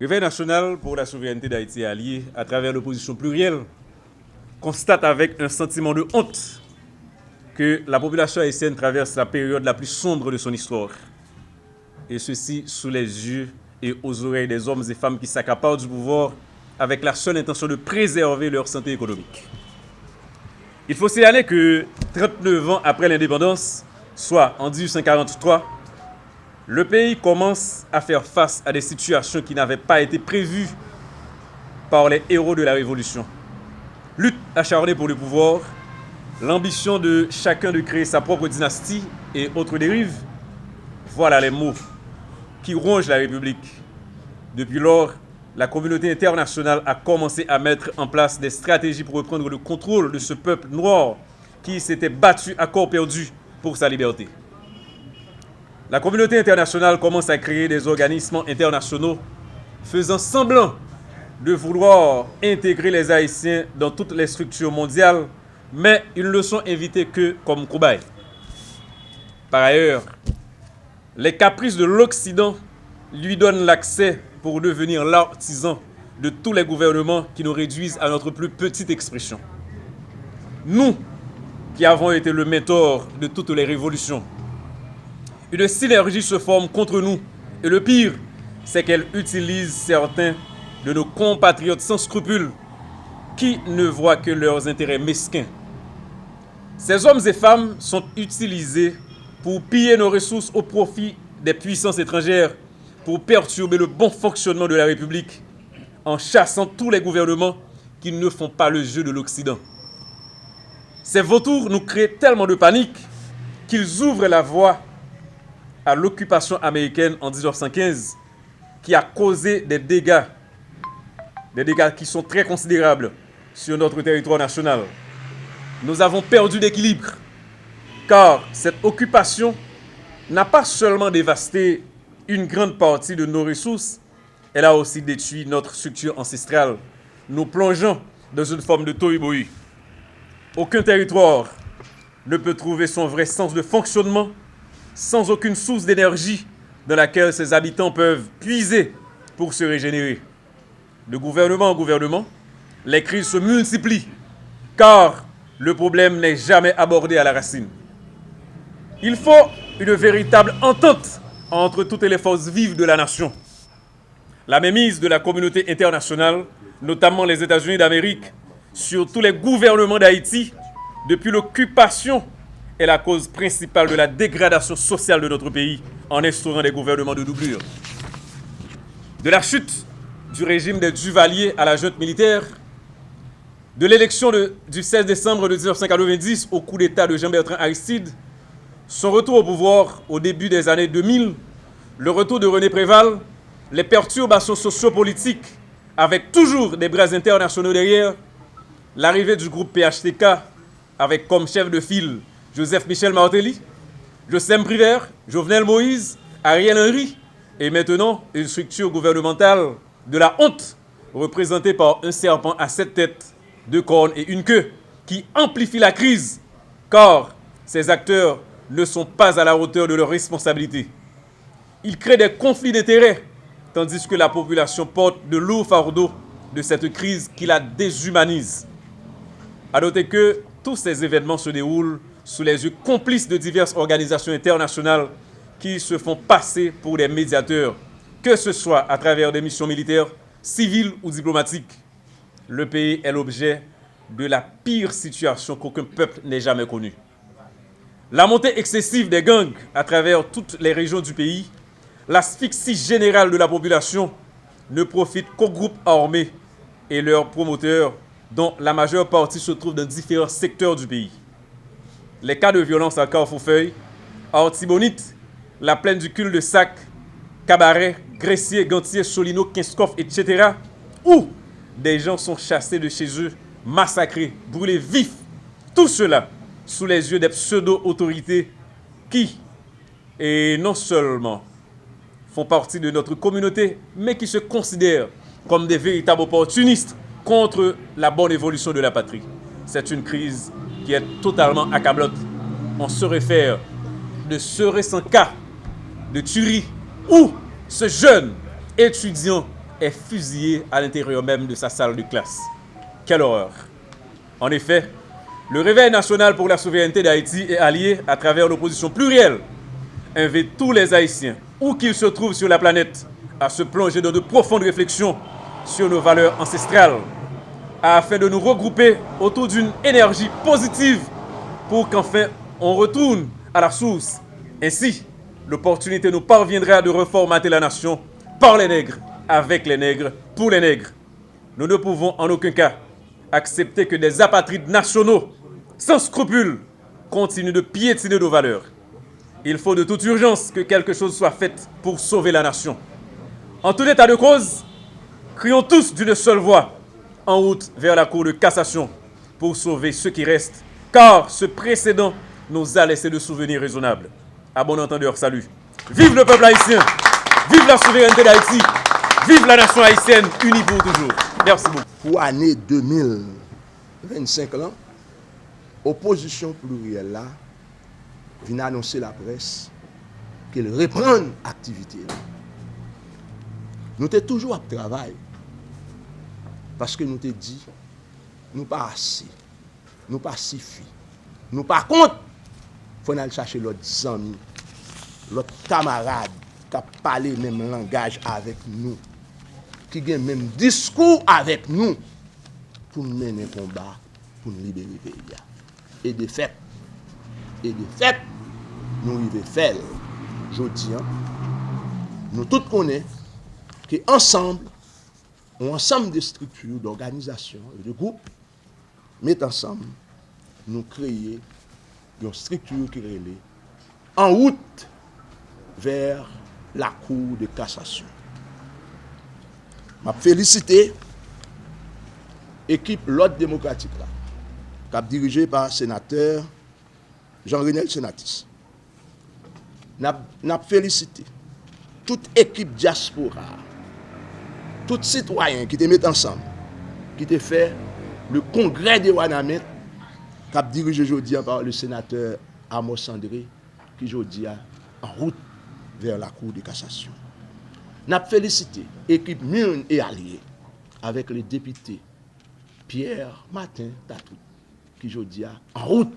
Réveil national pour la souveraineté d'Haïti et alliés, à travers l'opposition plurielle, constate avec un sentiment de honte que la population haïtienne traverse la période la plus sombre de son histoire. Et ceci sous les yeux et aux oreilles des hommes et femmes qui s'accaparent du pouvoir avec la seule intention de préserver leur santé économique. Il faut signaler que 39 ans après l'indépendance, soit en 1843, le pays commence à faire face à des situations qui n'avaient pas été prévues par les héros de la Révolution. Lutte acharnée pour le pouvoir, l'ambition de chacun de créer sa propre dynastie et autres dérives, voilà les mots qui rongent la République. Depuis lors, la communauté internationale a commencé à mettre en place des stratégies pour reprendre le contrôle de ce peuple noir qui s'était battu à corps perdu pour sa liberté. La communauté internationale commence à créer des organismes internationaux faisant semblant de vouloir intégrer les Haïtiens dans toutes les structures mondiales, mais ils ne sont invités que comme cobayes. Par ailleurs, les caprices de l'Occident lui donnent l'accès pour devenir l'artisan de tous les gouvernements qui nous réduisent à notre plus petite expression. Nous, qui avons été le mentor de toutes les révolutions, une synergie se forme contre nous. Et le pire, c'est qu'elle utilise certains de nos compatriotes sans scrupules qui ne voient que leurs intérêts mesquins. Ces hommes et femmes sont utilisés pour piller nos ressources au profit des puissances étrangères, pour perturber le bon fonctionnement de la République, en chassant tous les gouvernements qui ne font pas le jeu de l'Occident. Ces vautours nous créent tellement de panique qu'ils ouvrent la voie à l'occupation américaine en 1915, qui a causé des dégâts qui sont très considérables sur notre territoire national. Nous avons perdu d'équilibre, car cette occupation n'a pas seulement dévasté une grande partie de nos ressources, elle a aussi détruit notre structure ancestrale, nous plongeant dans une forme de tohu-bohu. Aucun territoire ne peut trouver son vrai sens de fonctionnement sans aucune source d'énergie dans laquelle ses habitants peuvent puiser pour se régénérer. De gouvernement en gouvernement, les crises se multiplient, car le problème n'est jamais abordé à la racine. Il faut une véritable entente entre toutes les forces vives de la nation. La mainmise de la communauté internationale, notamment les États-Unis d'Amérique, sur tous les gouvernements d'Haïti, depuis l'occupation, est la cause principale de la dégradation sociale de notre pays en instaurant des gouvernements de doublure. De la chute du régime des Duvalier à la junte militaire, de l'élection du 16 décembre de 1990 au coup d'État de Jean-Bertrand Aristide, son retour au pouvoir au début des années 2000, le retour de René Préval, les perturbations sociopolitiques avec toujours des bras internationaux derrière, l'arrivée du groupe PHTK avec comme chef de file Joseph Michel Martelly, Josem Privert, Jovenel Moïse, Ariel Henry, et maintenant une structure gouvernementale de la honte représentée par un serpent à 7 têtes, 2 cornes et une queue qui amplifie la crise, car ces acteurs ne sont pas à la hauteur de leurs responsabilités. Ils créent des conflits d'intérêts, tandis que la population porte de lourds fardeaux de cette crise qui la déshumanise. À noter que tous ces événements se déroulent sous les yeux complices de diverses organisations internationales qui se font passer pour des médiateurs, que ce soit à travers des missions militaires, civiles ou diplomatiques. Le pays est l'objet de la pire situation qu'aucun peuple n'ait jamais connue. La montée excessive des gangs à travers toutes les régions du pays, l'asphyxie générale de la population ne profite qu'aux groupes armés et leurs promoteurs, dont la majeure partie se trouve dans différents secteurs du pays. Les cas de violence à Carrefourfeuille, à Artibonite, la plaine du cul-de-sac, Cabaret, Gressier, Gantier, Solino, Kinskoff, etc., où des gens sont chassés de chez eux, massacrés, brûlés vifs. Tout cela sous les yeux des pseudo-autorités qui, et non seulement font partie de notre communauté, mais qui se considèrent comme des véritables opportunistes contre la bonne évolution de la patrie. C'est une crise qui est totalement accablante. On se réfère de ce récent cas de tuerie où ce jeune étudiant est fusillé à l'intérieur même de sa salle de classe. Quelle horreur! En effet, le réveil national pour la souveraineté d'Haïti est allié à travers l'opposition plurielle, invite tous les Haïtiens, où qu'ils se trouvent sur la planète, à se plonger dans de profondes réflexions sur nos valeurs ancestrales, afin de nous regrouper autour d'une énergie positive pour qu'enfin on retourne à la source. Ainsi, l'opportunité nous parviendra de reformater la nation par les nègres, avec les nègres, pour les nègres. Nous ne pouvons en aucun cas accepter que des apatrides nationaux, sans scrupules, continuent de piétiner nos valeurs. Il faut de toute urgence que quelque chose soit fait pour sauver la nation. En tout état de cause, crions tous d'une seule voix en route vers la Cour de cassation pour sauver ce qui reste, car ce précédent nous a laissé de souvenirs raisonnables. À bon entendeur, salut. Vive le peuple haïtien, vive la souveraineté d'Haïti, vive la nation haïtienne unie pour toujours. Merci beaucoup. Pour l'année 2025, opposition plurielle là, vient annoncer la presse qu'elle reprend l'activité. Nous sommes toujours à travail parce que nous te dit, nous pas assez, nous pas suffi, nous par contre, il faut aller chercher l'autre amis, l'autre camarade qui a parlé le même langage avec nous, qui a le même discours avec nous pour mener un combat, pour nous libérer le pays. Et de fait, nous arrivons à faire, je dis, nous tous connaissons qu'ensemble, un ensemble de structures, d'organisations, de groupes, mettent ensemble, nous créons une structure qui est en route vers la Cour de cassation. Je félicite l'équipe L'Ordre démocratique là, qui est dirigée par le sénateur Jean-Renel Senatis. Je félicite toute équipe diaspora, tous citoyens qui te mettent ensemble, qui te fait le congrès de Wanamet, qui est dirigé aujourd'hui par le sénateur Amos André, qui aujourd'hui en route vers la Cour de cassation. Nous félicité l'équipe Mune et Alliés avec les députés Pierre Martin Tatou, qui aujourd'hui en route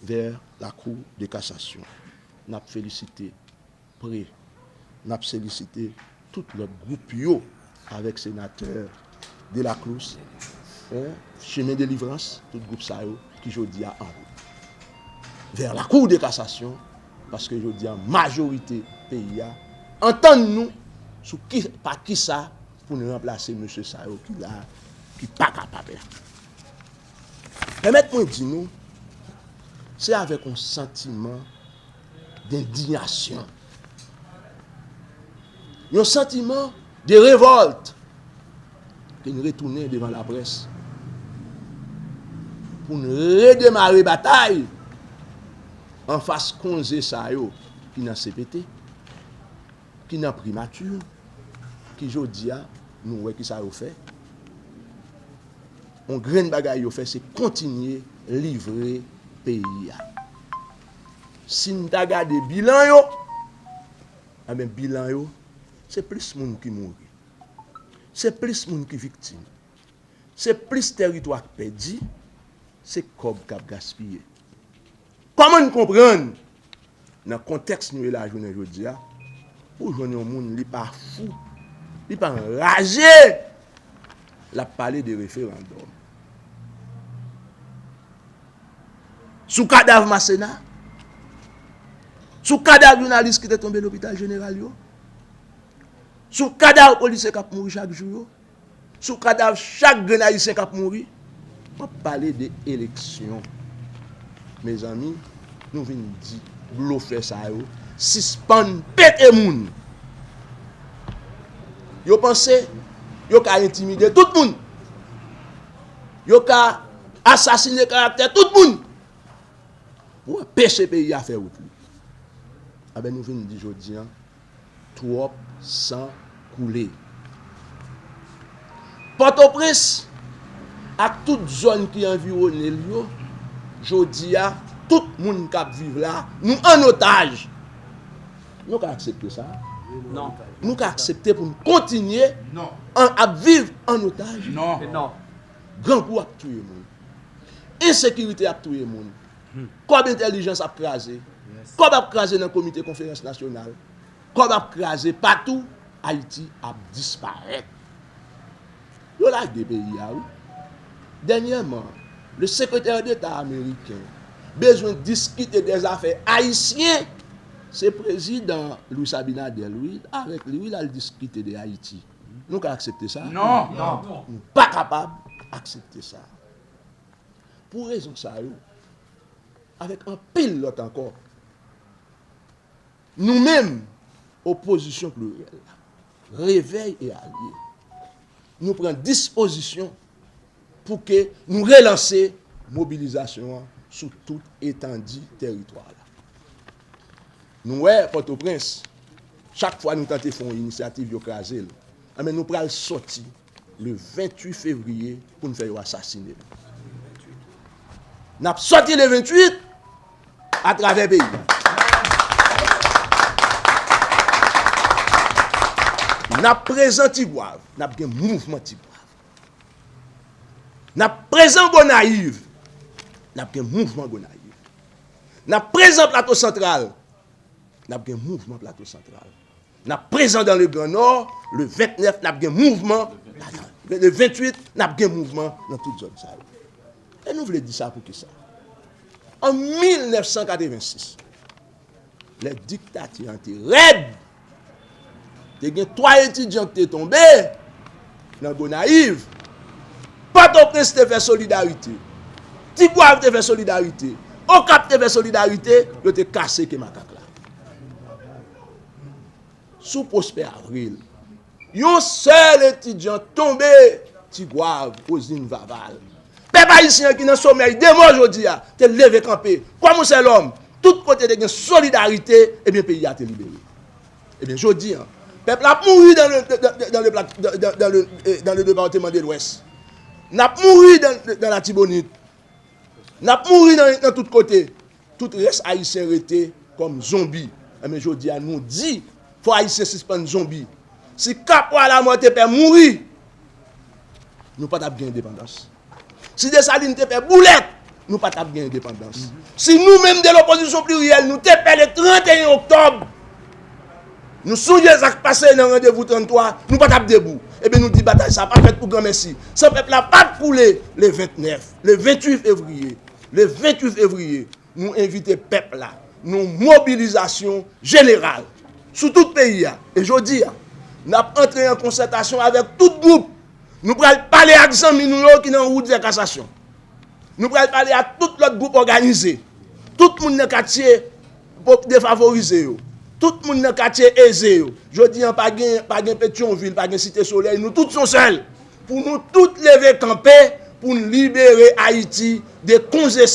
vers la Cour de cassation. Nous félicité Pré, nous félicité tout le groupe avec sénateur de la Clous, Chemin de Délivrance, tout le groupe Sao, qui aujourd'hui en route vers la Cour de cassation, parce que aujourd'hui en majorité pays entendons-nous sur qui, par qui ça pour nous remplacer M. Sao qui là, qui pas capable. Permettez-moi de dire nous, c'est avec un sentiment d'indignation, un sentiment de révolte que nous retournons devant la presse pour nous redémarrer la bataille en face de Sao qui n'a CPT, qui n'a primature, qui aujourd'hui nous voyons qui ça a fait. On grain bagaille fait c'est continuer livrer pays. Si nous regardons le bilan bilan c'est plus de monde qui mourit. C'est plus de monde qui victime. C'est plus de territoire qui perdu, c'est comme qui a gaspillé. Comment nous comprendre dans le contexte nous la journée aujourd'hui pour joindre un monde qui pas fou, qui pas enragé, la parler de référendum. Sous cadavre Masséna, sous cadavre journaliste qui est tombé à l'hôpital général, sous cadavre policier qui a mouru chaque jour, sous cadavre chaque grenadiste qui a mouru. On parler de élections. Mes amis, nous venons dire, bluffer ça, suspendre, péter moun. Yo pensez, yo ka intimider tout le monde. Yo ka assassiner caractère tout le monde. Pour empêcher le pays à faire autre. Ah ben nous venons dire aujourd'hui, trop sang couler. Port-au-Prince, à toute zone qui environne yo, aujourd'hui, tout le monde qui vit là, nous en otage. Nous avons accepté ça. Non. Nous avons accepté pour nous continuer à vivre en otage. Non. Grand coup a tué moun. Insécurité a tué moun. Comme intelligence a crasé. Comme a crasé dans le comité conférence nationale. Comme a crasé partout, Haïti a disparu. Yo la des pays oui. Dernièrement, le secrétaire d'État américain besoin de discuter des affaires haïtiennes. C'est le président Louis Abinader, lui, avec lui, il a discuté de Haïti. Nous pouvons accepter ça? Non. Nous ne pas capable d'accepter ça. Pour raison ça, avec un pile l'autre encore, nous-mêmes, opposition plurielle, réveil et alliés, nous prenons disposition pour que nous relancer mobilisation sur toute étendue territoire. Nous, Port-au-Prince, chaque fois nous tentons de faire une initiative écrasée, mais nous prenons sortir le 28 février pour nous faire assassiner. Nous avons sorti le 28 à travers le pays. Nous avons présent Tigouave, nous avons un mouvement Tigouave. Nous avons présent Gonaïve, nous avons un mouvement Gonaïve. Nous avons présent Plateau Central, nous avons un mouvement Plateau Central. Nous avons présent dans le Grand Nord, le 29, nous avons un mouvement, le 28, nous avons un mouvement dans toute zone. Et nous voulons dire ça pour qui ça? En 1986, les dictatures ont été raides. Il y a 3 étudiants qui sont tombés dans Gonaïve. Port-au-Prince te fait solidarité. Tigouave te fait solidarité. Okap te fait solidarité. Ils ont cassé que macaque là. Sous Prosper Avril, un seul étudiant tombé Tigouave, Osine Vaval. Peuple haïtien qui dans sommeil, demain aujourd'hui, te levé campé. Comme c'est l'homme, tout côté de solidarité, et bien le pays a été libéré. Et bien je dis, peuple a mouru dans le département de l'Ouest. N'a mouru dans la Tibonite. N'a mouru dans tout côté. Tout reste haïtien resté comme zombie. Et bien je dis à nous dit, faut haïtien suspendre zombie. Si cap à la mort te peut mourir, nous pas bien indépendance. Si Dessalines te fait boulette, nous pas bien indépendance. Si nous-mêmes de l'opposition plurielle, nous te fait le 31 octobre, nous souillons ce qui passe dans le rendez-vous 33, nous pas debout. Et bien nous disons, bataille, ça pas fait pour grand merci. Ce peuple n'a pas coulé le 29, le 28 février. Le 28 février, nous invitons le peuple là, nous mobilisation générale, sous tout le pays. Et je dis, nous avons entré en concertation avec tout groupe. Nous allons parler à 100 millions qui sont en route de cassation. Nous allons parler à tout l'autre groupe organisé. Tout le monde dans le quartier défavorisé. Tout le monde dans le quartier aisé. Je dis, pas de Pétionville, pas de Cité Soleil. Nous tous sommes seuls. Pour nous tous lever camper, pour nous libérer Haïti des conseils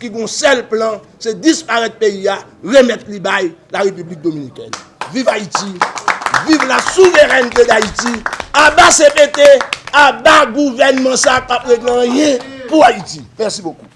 qui ont un seul plan, c'est disparaître le pays, remettre la République dominicaine. Vive Haïti! Vive la souveraineté d'Haïti! À bas CPT, à bas gouvernement, ça n'a pas rien pour Haïti. Merci beaucoup.